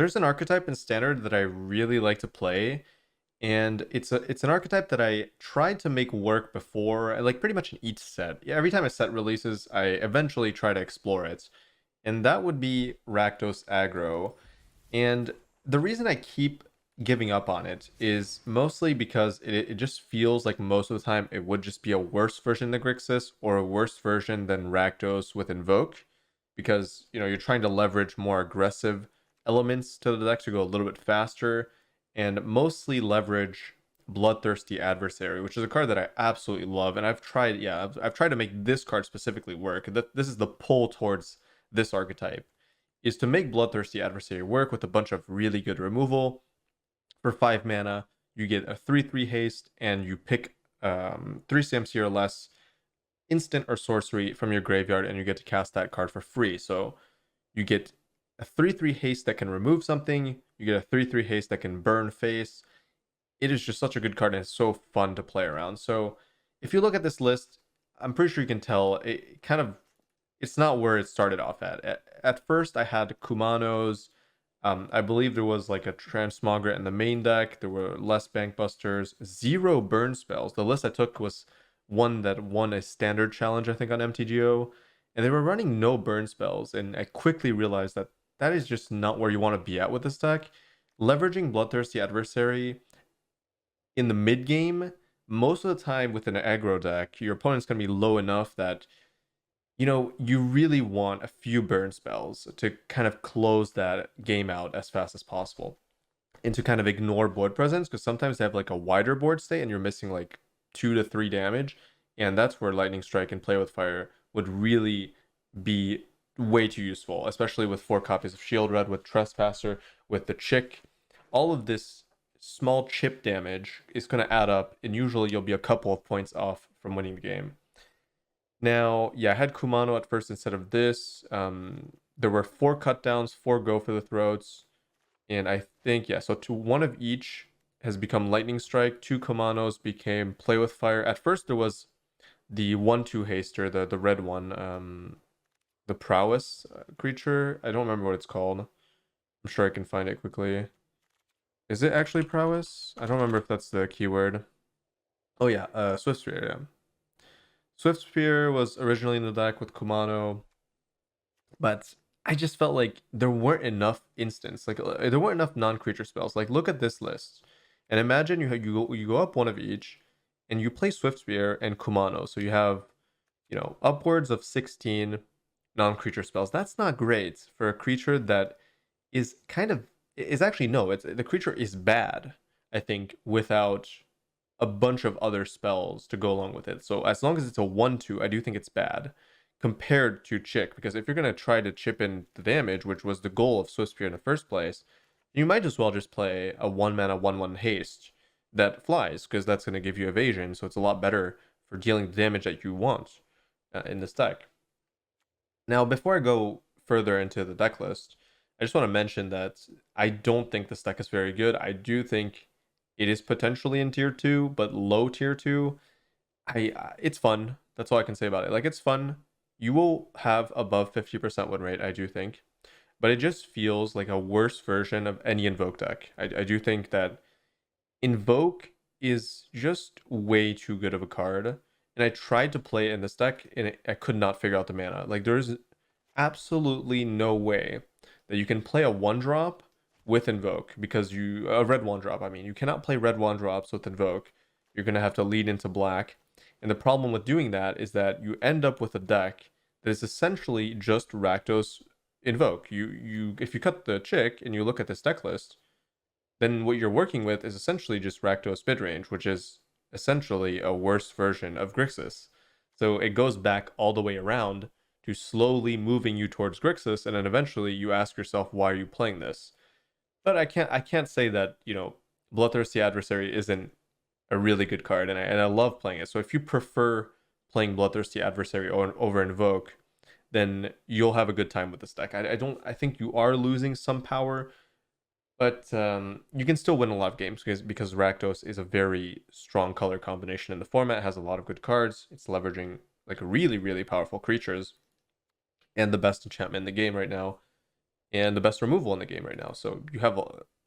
There's an archetype in Standard that I really like to play, and it's an archetype that I tried to make work before, like pretty much in each set. Yeah, every time a set releases, I eventually try to explore it, and that would be Rakdos Aggro. And the reason I keep giving up on it is mostly because it just feels like most of the time it would just be a worse version than Grixis or a worse version than Rakdos with Invoke, because you're trying to leverage more aggressive elements to the deck to go a little bit faster and mostly leverage Bloodthirsty Adversary, which is a card that I absolutely love, and I've tried to make this card specifically work. This is the pull towards this archetype, is to make Bloodthirsty Adversary work with a bunch of really good removal. For 5 mana, you get a 3/3 haste, and you pick 3 CMC or less instant or sorcery from your graveyard, and you get to cast that card for free. So you get a 3/3 haste that can remove something, you get a 3/3 haste that can burn face. It is just such a good card, and it's so fun to play around. So if you look at this list, I'm pretty sure you can tell it's not where it started off at. At first, I had Kumanos. I believe there was like a Transmogre in the main deck. There were less Bankbusters, 0 burn spells. The list I took was one that won a standard challenge, I think, on MTGO. And they were running no burn spells. And I quickly realized that that is just not where you want to be at with this deck. Leveraging Bloodthirsty Adversary in the mid game, most of the time with an aggro deck, your opponent's going to be low enough that you really want a few burn spells to kind of close that game out as fast as possible and to kind of ignore board presence, because sometimes they have like a wider board state and you're missing like 2 to 3 damage, and that's where Lightning Strike and Play with Fire would really be way too useful, especially with 4 copies of Shield Red, with Trespasser, with the Chick. All of this small chip damage is going to add up, and usually you'll be a couple of points off from winning the game. Now, yeah, I had Kumano at first instead of this. There were 4 cut downs, 4 go for the throats, and I think, yeah, so one of each has become Lightning Strike. 2 Kumanos became Play with Fire. At first, there was the 1/2 haster, the red one, the prowess creature. I don't remember what it's called. I'm sure I can find it quickly. Is it actually prowess? I don't remember if that's the keyword. Oh yeah, Swift Spear, yeah. Swift Spear was originally in the deck with Kumano, but I just felt like there weren't enough instants. Like there weren't enough non-creature spells. Like look at this list, and imagine you go up one of each, and you play Swift Spear and Kumano. So you have upwards of 16 non-creature spells. That's not great for a creature that is kind of is actually no. It's the creature is bad, I think, without a bunch of other spells to go along with it. So as long as it's a 1/2, I do think it's bad compared to Chick, because if you're going to try to chip in the damage, which was the goal of Swift Spear in the first place, you might as well just play a 1 mana 1/1 haste that flies, because that's going to give you evasion, so it's a lot better for dealing the damage that you want in this deck. Now, before I go further into the deck list, I just want to mention that I don't think this deck is very good. I do think it is potentially in tier 2, but low tier 2. It's fun. That's all I can say about it. Like, it's fun. You will have above 50% win rate, I do think. But it just feels like a worse version of any Invoke deck. I do think that Invoke is just way too good of a card. And I tried to play it in this deck, and I could not figure out the mana. Like, there's absolutely no way that you can play a 1-drop with Invoke, because a red 1-drop, I mean, you cannot play red 1-drops with Invoke. You're going to have to lead into black. And the problem with doing that is that you end up with a deck that is essentially just Rakdos Invoke. If you cut the Chick and you look at this deck list, then what you're working with is essentially just Rakdos midrange, which is essentially a worse version of Grixis. So it goes back all the way around to slowly moving you towards Grixis, and then eventually you ask yourself, why are you playing this? But I can't say that, Bloodthirsty Adversary isn't a really good card, and I love playing it. So if you prefer playing Bloodthirsty Adversary over Invoke, then you'll have a good time with this deck. I think you are losing some power, but you can still win a lot of games because Rakdos is a very strong color combination in the format. It has a lot of good cards. It's leveraging like really, really powerful creatures and the best enchantment in the game right now. and the best removal in the game right now. So you have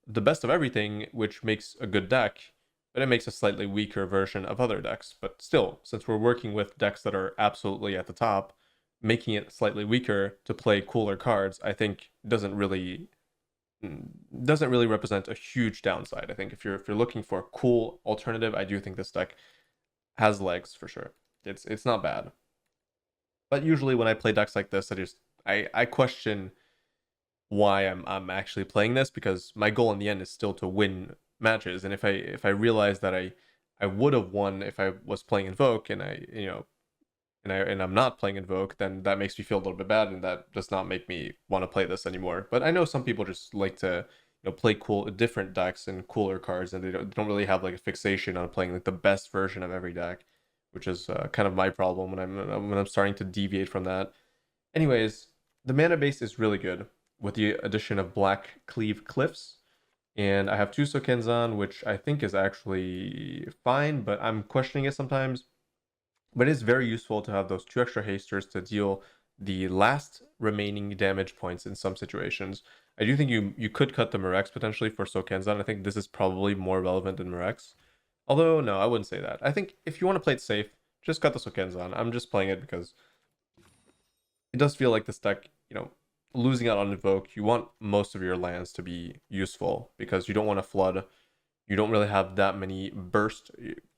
the best of everything, which makes a good deck, but it makes a slightly weaker version of other decks. But still, since we're working with decks that are absolutely at the top, making it slightly weaker to play cooler cards, I think doesn't really represent a huge downside. I think if you're looking for a cool alternative, I do think this deck has legs for sure. It's not bad. But usually when I play decks like this, I question why I'm actually playing this, because my goal in the end is still to win matches. And if I realize that I would have won if I was playing Invoke, and I'm not playing Invoke, then that makes me feel a little bit bad, and that does not make me want to play this anymore. But I know some people just like to play cool different decks and cooler cards, and they don't really have like a fixation on playing like the best version of every deck, which is kind of my problem when I'm starting to deviate from that. Anyways, the mana base is really good with the addition of Black Cleave Cliffs. And I have two Sokenzan, which I think is actually fine, but I'm questioning it sometimes. But it's very useful to have those two extra hasters to deal the last remaining damage points in some situations. I do think you could cut the Murex potentially for Sokenzan. I think this is probably more relevant than Murex. Although, no, I wouldn't say that. I think if you want to play it safe, just cut the Sokenzan. I'm just playing it because it does feel like this deck, losing out on Invoke, you want most of your lands to be useful because you don't want to flood. You don't really have that many burst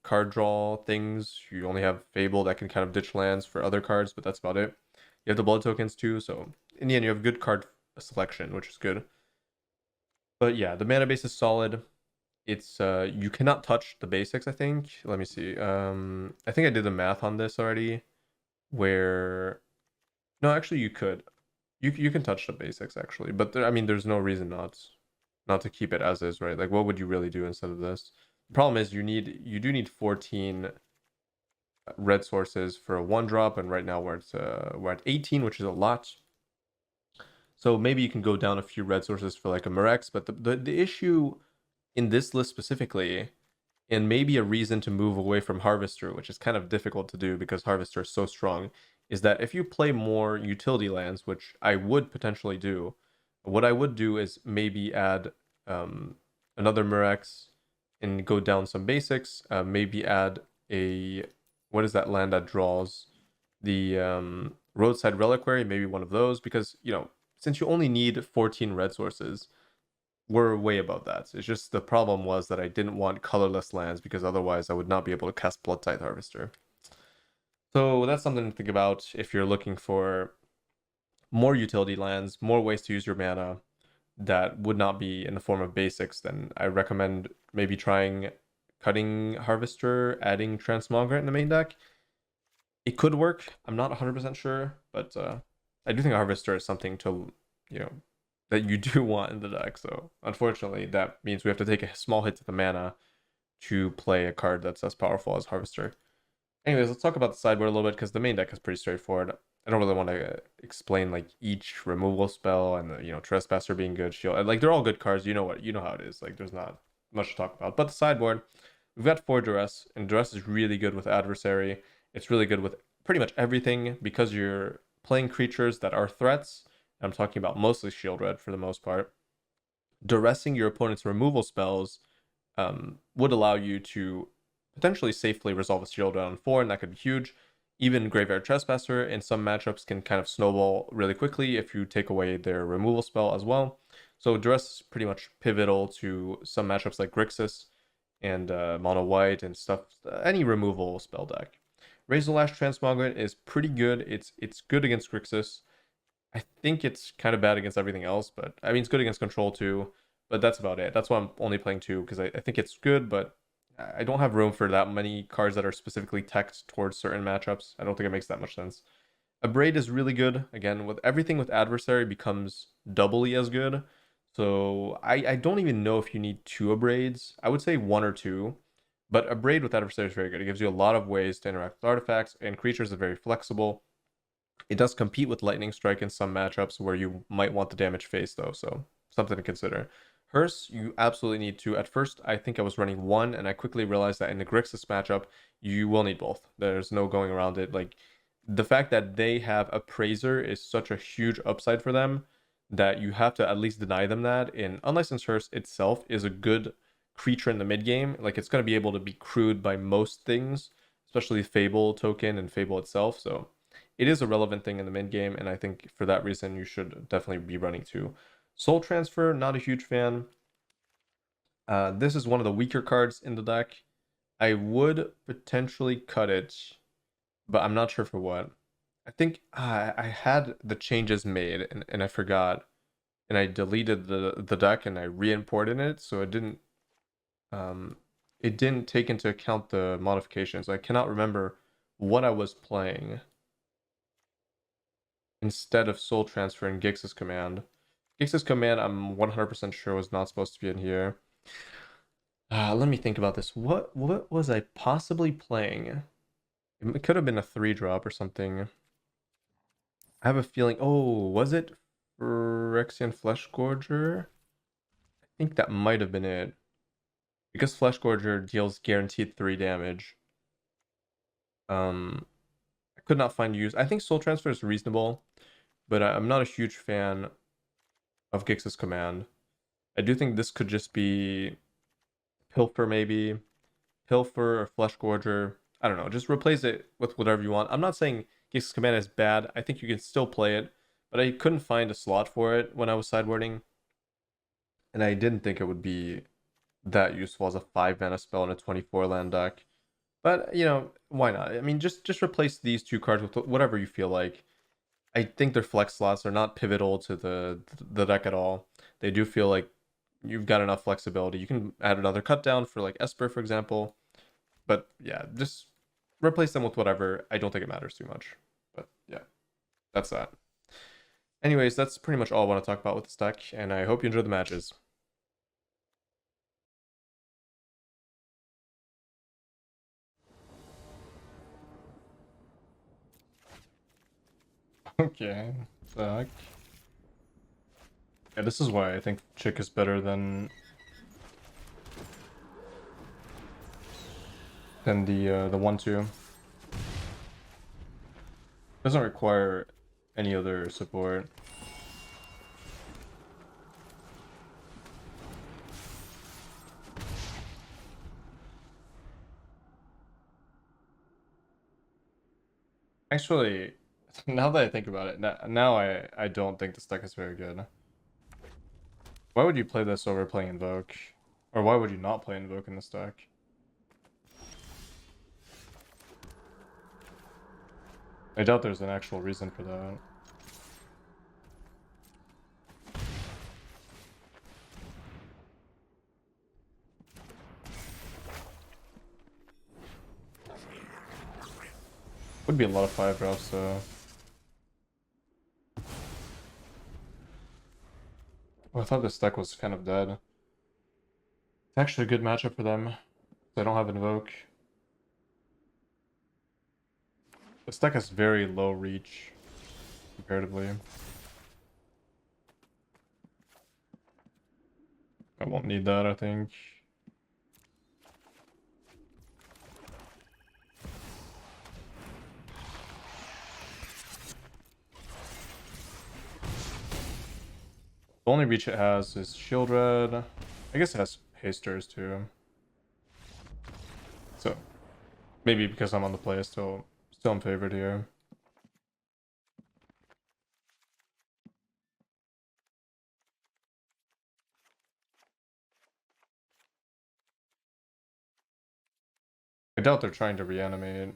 card draw things. You only have Fable that can kind of ditch lands for other cards, but that's about it. You have the blood tokens too, so in the end you have good card selection, which is good. But yeah, the mana base is solid. It's you cannot touch the basics, I think. Let me see. I think I did the math on this already, where no, actually you could. You can touch the basics actually, but I mean there's no reason not to keep it as is, right? Like what would you really do instead of this? The problem is you do need 14 red sources for a 1-drop, and right now we're at 18, which is a lot. So maybe you can go down a few red sources for like a Murex, but the issue in this list specifically, and maybe a reason to move away from Harvester, which is kind of difficult to do because Harvester is so strong, is that if you play more utility lands, which I would potentially do, what I would do is maybe add another Murex and go down some basics. Maybe add what is that land that draws the Roadside Reliquary? Maybe one of those, because since you only need 14 red sources, we're way above that. It's just the problem was that I didn't want colorless lands because otherwise I would not be able to cast Blood Tithe Harvester. So that's something to think about if you're looking for more utility lands, more ways to use your mana that would not be in the form of basics. Then I recommend maybe trying cutting Harvester, adding Transmogrant in the main deck. It could work. I'm not 100% sure, but I do think Harvester is something to, that you do want in the deck. So unfortunately, that means we have to take a small hit to the mana to play a card that's as powerful as Harvester. Anyways, let's talk about the sideboard a little bit because the main deck is pretty straightforward. I don't really want to explain like each removal spell and the, Trespasser being good, shield. Like they're all good cards. You know how it is. Like there's not much to talk about. But the sideboard, we've got 4 Duress, and Duress is really good with Adversary. It's really good with pretty much everything because you're playing creatures that are threats. I'm talking about mostly Shield Red for the most part. Duressing your opponent's removal spells would allow you to potentially safely resolve a Shield Red on 4, and that could be huge. Even Graveyard Trespasser in some matchups can kind of snowball really quickly if you take away their removal spell as well. So Duress is pretty much pivotal to some matchups like Grixis and Mono White and stuff, any removal spell deck. Razorlash Transmogrant is pretty good. It's good against Grixis. I think it's kind of bad against everything else, but I mean, it's good against Control too, but that's about it. That's why I'm only playing 2, because I think it's good, but I don't have room for that many cards that are specifically teched towards certain matchups. I don't think it makes that much sense. Abrade is really good. Again, with everything with Adversary becomes doubly as good. So I don't even know if you need 2 Abrades. I would say 1 or 2. But Abrade with Adversary is very good. It gives you a lot of ways to interact with artifacts, and creatures are very flexible. It does compete with Lightning Strike in some matchups where you might want the damage phase though, so something to consider. Hearse, you absolutely need to. At first, I think I was running 1, and I quickly realized that in the Grixis matchup, you will need both. There's no going around it. Like, the fact that they have Appraiser is such a huge upside for them that you have to at least deny them that. And Unlicensed Hearse itself is a good creature in the mid game. Like it's going to be able to be crewed by most things, especially Fable token and Fable itself. So it is a relevant thing in the mid game, and I think for that reason you should definitely be running too. Soul Transfer, not a huge fan. This is one of the weaker cards in the deck. I would potentially cut it, but I'm not sure for what. I think I had the changes made and I forgot, and I deleted the deck and I re-imported it, so it didn't take into account the modifications. I cannot remember what I was playing instead of Soul Transfer and Gix's Command. Gix's Command, I'm 100% sure was not supposed to be in here. Let me think about this. What was I possibly playing? It could have been a 3-drop or something. I have a feeling. Oh, was it Phyrexian Fleshgorger? I think that might have been it. Because Fleshgorger deals guaranteed 3 damage. I could not find use. I think Soul Transfer is reasonable, but I'm not a huge fan of Gix's Command. I do think this could just be Pilfer maybe. Pilfer or Fleshgorger. I don't know. Just replace it with whatever you want. I'm not saying Gix's Command is bad. I think you can still play it, but I couldn't find a slot for it when I was sideboarding, and I didn't think it would be that useful as a 5-mana spell in a 24 land deck. But you know, why not? I mean, just replace these two cards with whatever you feel like. I think their flex slots are not pivotal to the deck at all. They do feel like you've got enough flexibility. You can add another cut down for like Esper, for example. But yeah, just replace them with whatever. I don't think it matters too much. But yeah, that's that. Anyways, that's pretty much all I want to talk about with this deck, and I hope you enjoy the matches. Okay, deck. Yeah, this is why I think Chick is better than the 1/2. Doesn't require any other support. Actually, now that I think about it, now I don't think this deck is very good. Why would you play this over playing Invoke? Or why would you not play Invoke in this deck? I doubt there's an actual reason for that. Would be a lot of 5-drops, so... Oh, I thought this deck was kind of dead. It's actually a good matchup for them. They don't have Invoke. This deck has very low reach, comparatively. I won't need that, I think. The only reach it has is Shield Red. I guess it has Hasters too. So maybe because I'm on the play, still in favored here. I doubt they're trying to reanimate.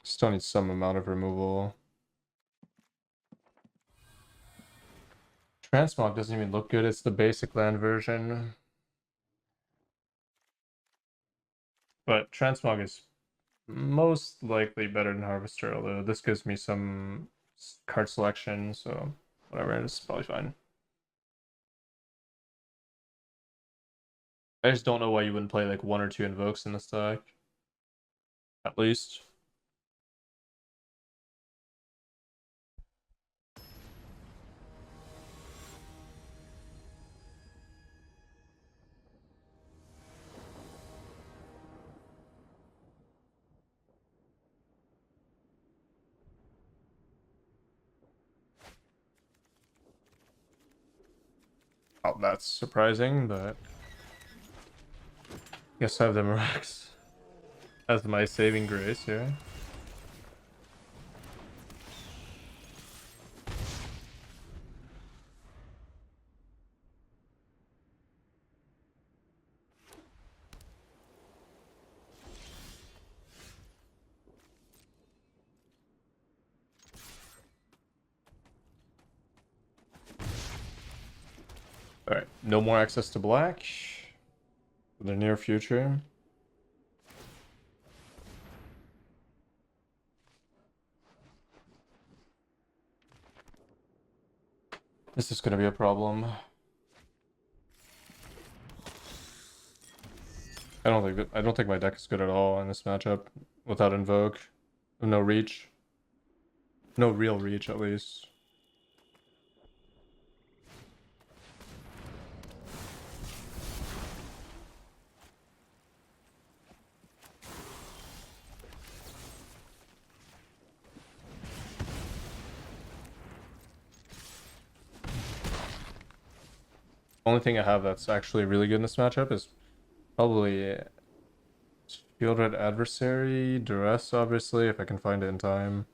Still need some amount of removal. Transmog doesn't even look good. It's the basic land version. But Transmog is most likely better than Harvester, although this gives me some card selection, so whatever, it's probably fine. I just don't know why you wouldn't play like 1 or 2 invokes in this deck. At least. Oh, that's surprising, but guess I have the Mirax as my saving grace here. Alright, no more access to black for the near future. This is gonna be a problem. I don't think my deck is good at all in this matchup without Invoke. No reach. No real reach at least. Only thing I have that's actually really good in this matchup is probably Fielded Adversary, Duress, obviously, if I can find it in time.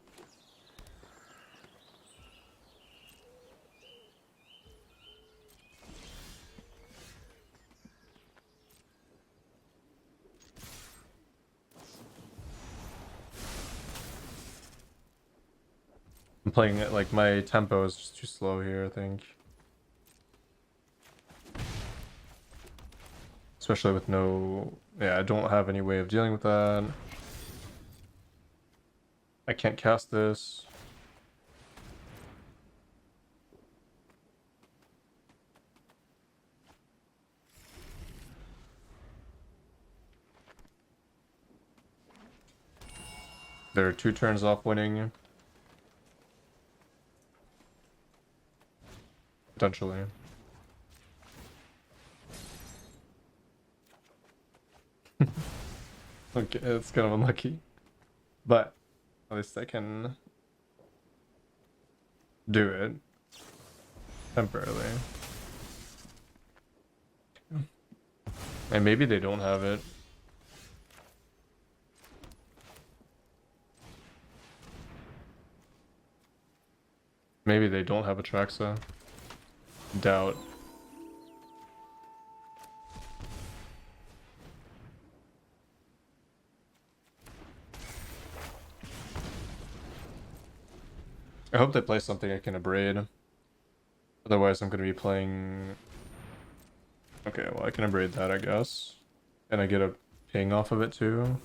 I'm playing it like my tempo is just too slow here, I think. Especially with no... Yeah, I don't have any way of dealing with that. I can't cast this. There are 2 turns off winning. Potentially. Okay, it's kind of unlucky. But at least I can do it temporarily. And maybe they don't have it. Maybe they don't have a Traxa. Doubt. I hope they play something I can abrade. Otherwise I'm going to be playing... Okay, well I can abrade that, I guess. And I get a ping off of it too.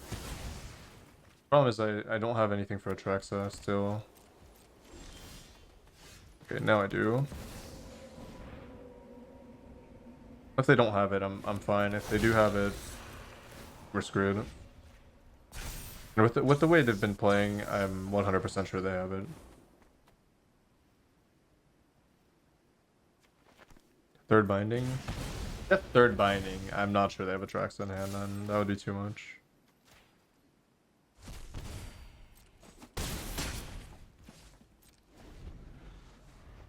Problem is I don't have anything for Atraxa still. Okay, now I do. If they don't have it, I'm fine. If they do have it, we're screwed. And with the way they've been playing, I'm 100% sure they have it. Third binding? If third binding, I'm not sure they have a Trax in hand, then that would be too much.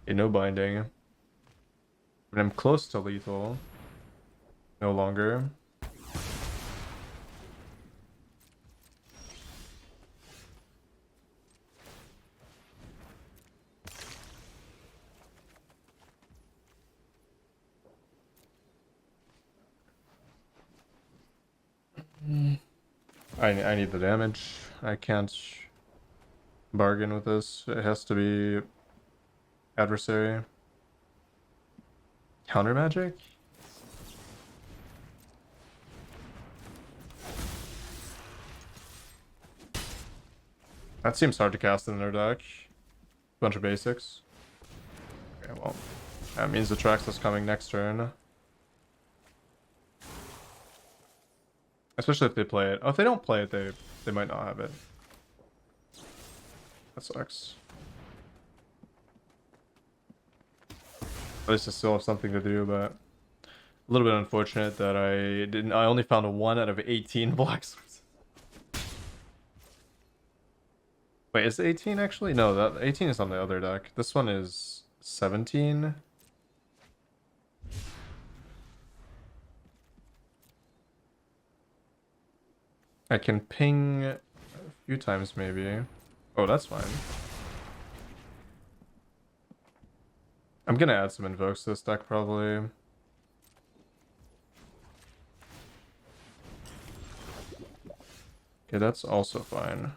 Okay, no binding. And I'm close to lethal. No longer. I need the damage. I can't bargain with this. It has to be adversary. Counter magic? That seems hard to cast in their deck. Bunch of basics. Okay, well, that means the Traxxas coming next turn. Especially if they play it. Oh, if they don't play it, they might not have it. That sucks. At least I still have something to do, but a little bit unfortunate that I only found a 1 out of 18 black swords. Wait, is it 18 actually? No, that 18 is on the other deck. This one is 17. I can ping a few times maybe. Oh, that's fine. I'm gonna add some invokes to this deck probably. Okay, that's also fine.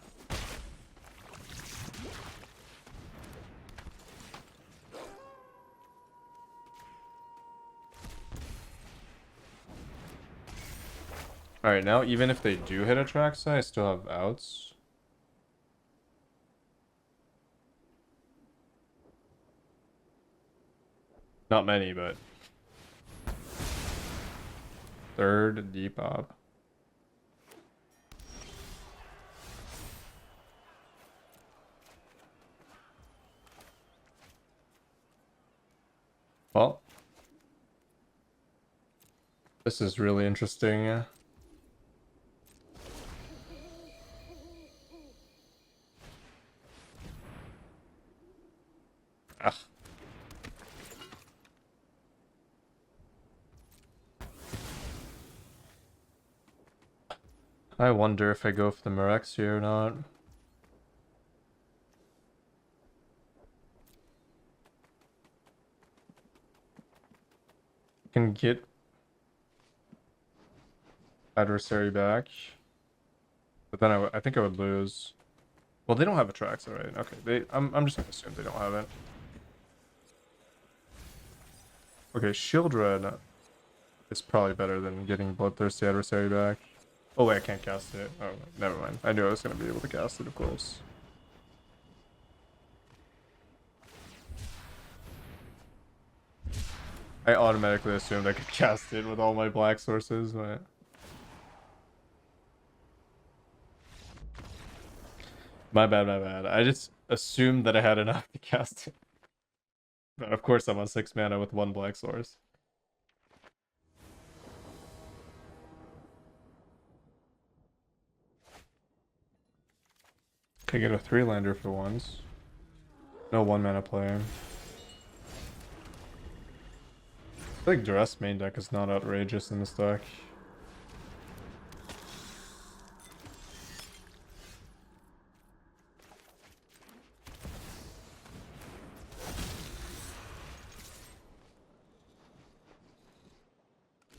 Alright, now even if they do hit a Traxa, I still have outs. Not many, but... Third Depop. Well. This is really interesting. Ugh. I wonder if I go for the Mirex here or not. Can get adversary back. But then I think I would lose. Well, they don't have a Traxa, right? Okay, I'm just gonna assume they don't have it. Okay, Shield Red is probably better than getting Bloodthirsty Adversary back. Oh wait, I can't cast it. Oh, never mind. I knew I was gonna be able to cast it, of course. I automatically assumed I could cast it with all my black sources, but... My bad, my bad. I just assumed that I had enough to cast it. But of course I'm on 6 mana with 1 black source. Can get a 3-lander for once. No 1 mana play. I feel like Duress main deck is not outrageous in this deck.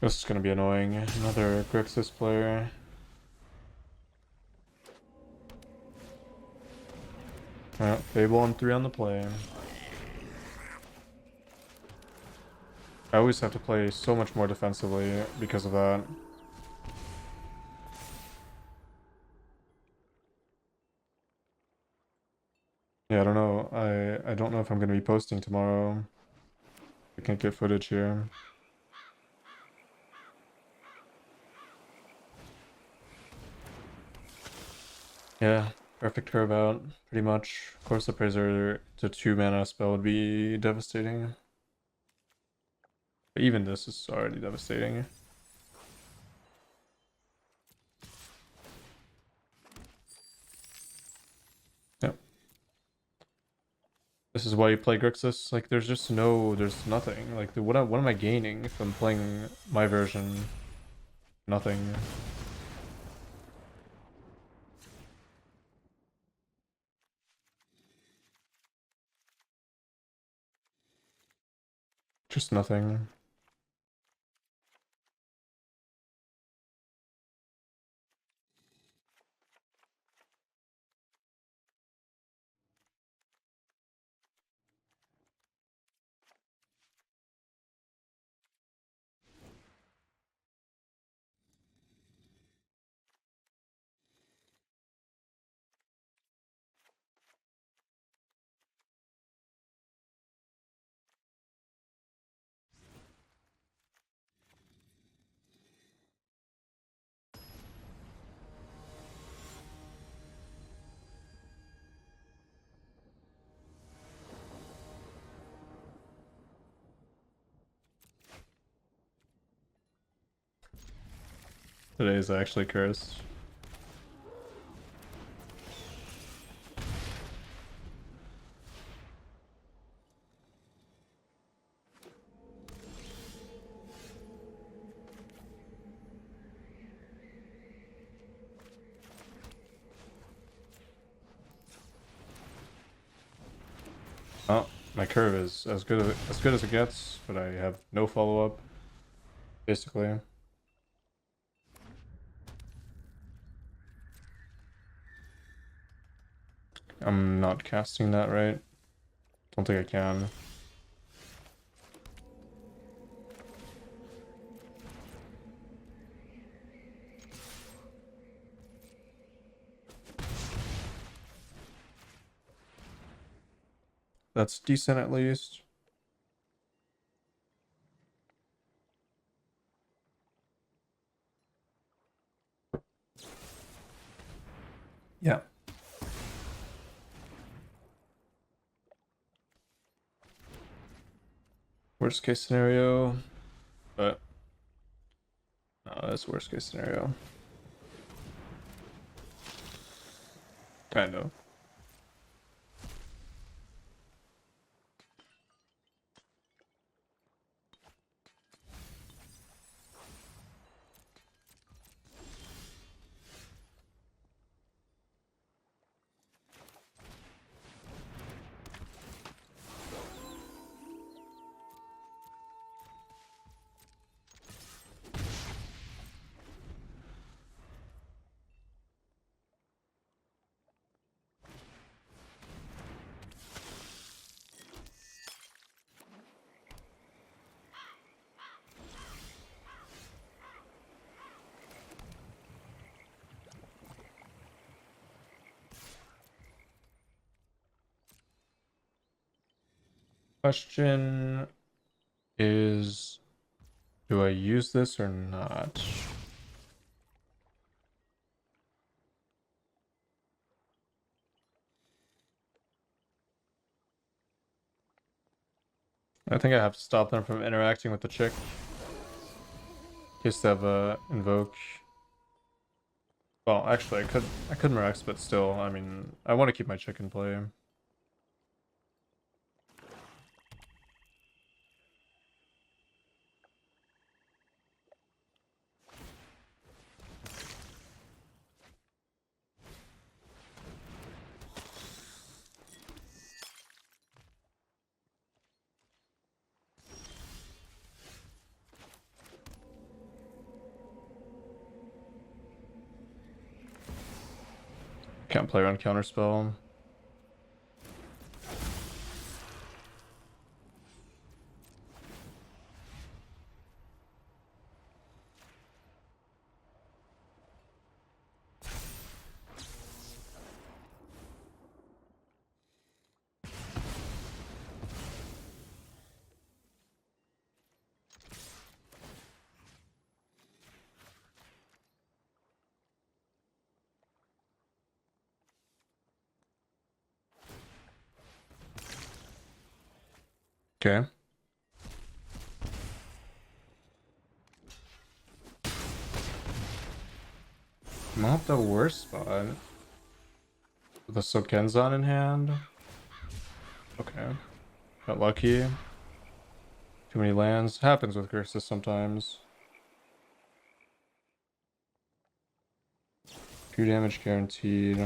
This is gonna be annoying. Another Grixis player. Fable on 3 on the play. I always have to play so much more defensively because of that. Yeah, I don't know. I don't know if I'm gonna be posting tomorrow. I can't get footage here. Yeah, perfect curve out, pretty much. Of course, the Appraiser to 2 mana spell would be devastating. But even this is already devastating. Yep. This is why you play Grixis. Like, there's just there's nothing. Like, what am I gaining from playing my version? Nothing. Just nothing. Today is actually cursed. Oh, my curve is as good as it gets, but I have no follow-up, basically. I'm not casting that right. Don't think I can. That's decent at least. Yeah. Worst case scenario, but no, that's worst case scenario. Kind of. Question is, do I use this or not? I think I have to stop them from interacting with the chick. In case they have a invoke. Well, actually, I could Mirax, but still, I mean, I want to keep my chick in play. Can't play around counterspell. Okay. Not the worst spot. With the Sokenzan in hand. Okay. Got lucky. Too many lands. Happens with Grixis sometimes. 2 damage guaranteed.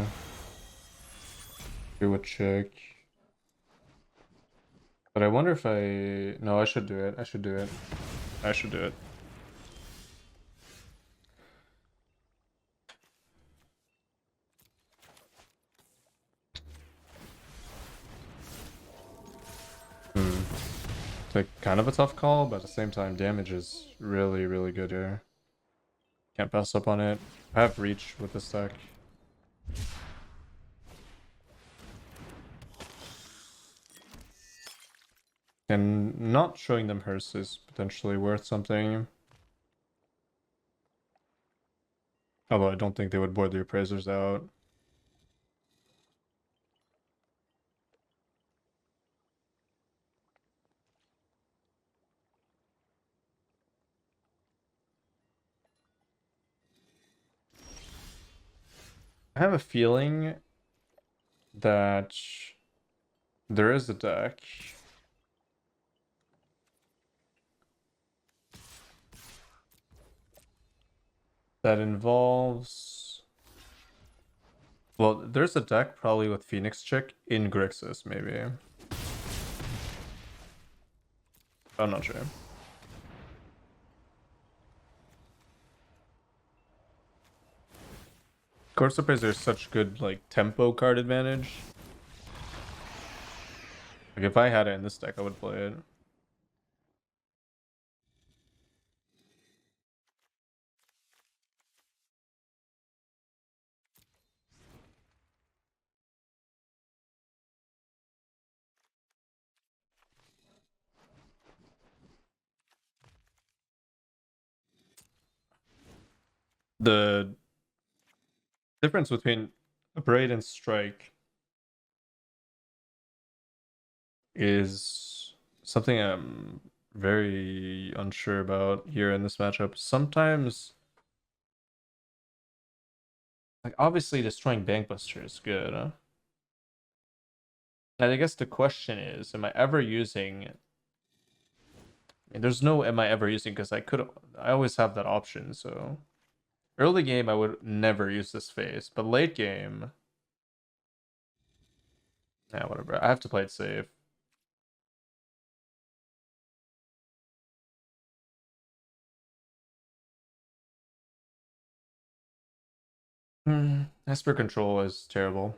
Do a check. But I wonder if I... No, I should do it. I should do it. I should do it. It's like kind of a tough call, but at the same time, damage is really, really good here. Can't pass up on it. I have reach with this deck. And not showing them Hearse is potentially worth something. Although I don't think they would board the appraisers out. I have a feeling that there is a deck that involves... Well, there's a deck probably with Phoenix Chick in Grixis, maybe. I'm not sure. Corpse Surprise, there's such good like tempo card advantage. Like if I had it in this deck, I would play it. The difference between Abrade and Strike is something I'm very unsure about here in this matchup. Sometimes, like obviously destroying Bankbuster is good, huh? And I guess the question is, am I ever using... I mean, there's no am I ever using, because I always have that option, so... Early game, I would never use this phase, but late game... Yeah, whatever. I have to play it safe. Esper Control is terrible.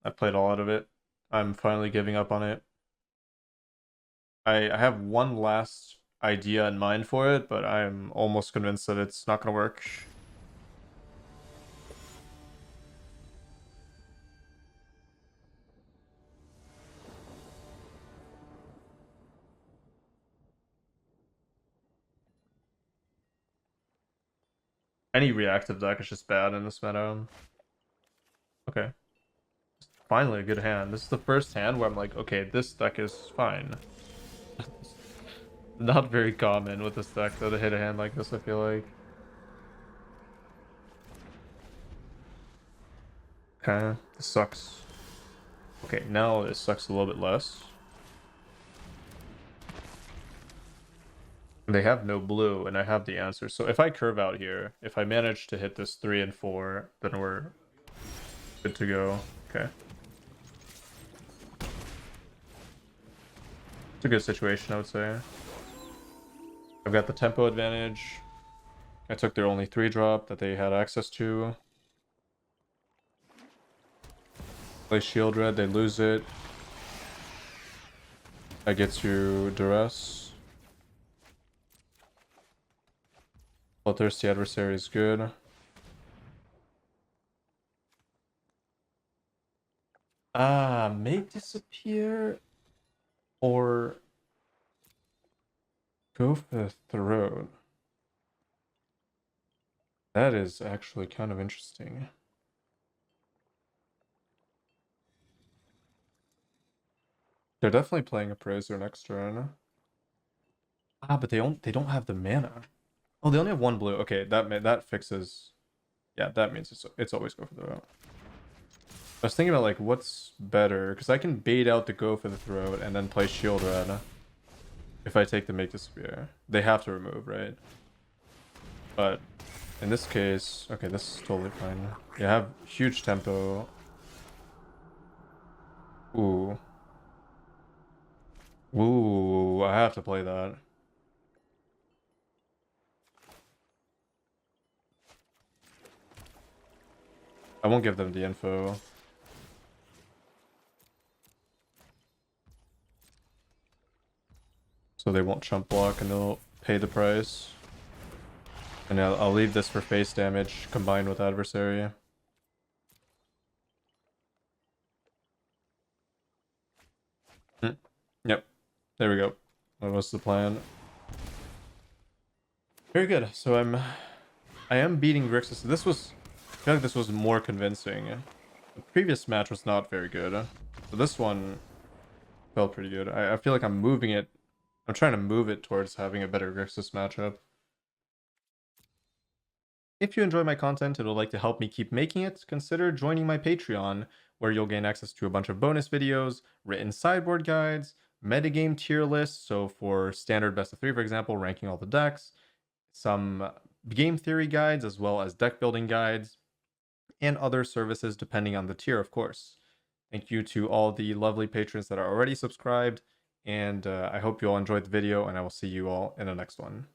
I played a lot of it. I'm finally giving up on it. I have one last idea in mind for it, but I'm almost convinced that it's not going to work. Any reactive deck is just bad in this meta. Okay. Finally a good hand. This is the first hand where I'm like, okay, this deck is fine. Not very common with this deck though to hit a hand like this, I feel like. Okay, this sucks. Okay, now it sucks a little bit less. They have no blue, and I have the answer. So if I curve out here, if I manage to hit this 3 and 4, then we're good to go. Okay. It's a good situation, I would say. I've got the tempo advantage. I took their only 3-drop that they had access to. Play Shield Red, they lose it. I get to Duress. Bloodthirsty Adversary is good. Make disappear or go for the throat. That is actually kind of interesting. They're definitely playing a Praiser next turn. But they don't have the mana. Oh, they only have 1 blue. Okay, that fixes. Yeah, that means it's always go for the throat. I was thinking about like what's better, because I can bait out the go for the throat and then play Shield Red. If I take the make disappear, they have to remove, right? But in this case, okay, this is totally fine. You have huge tempo. Ooh. Ooh, I have to play that. I won't give them the info. So they won't chump block and they'll pay the price. And I'll leave this for face damage combined with adversary. Yep. There we go. That was the plan. Very good. So I am beating Grixis. I feel like this was more convincing. The previous match was not very good. So this one felt pretty good. I feel like I'm moving it. I'm trying to move it towards having a better Grixis matchup. If you enjoy my content and would like to help me keep making it, consider joining my Patreon, where you'll gain access to a bunch of bonus videos, written sideboard guides, metagame tier lists, so for standard best of 3, for example, ranking all the decks, some game theory guides, as well as deck building guides, and other services depending on the tier, of course. Thank you to all the lovely patrons that are already subscribed, And I hope you all enjoyed the video, and I will see you all in the next one.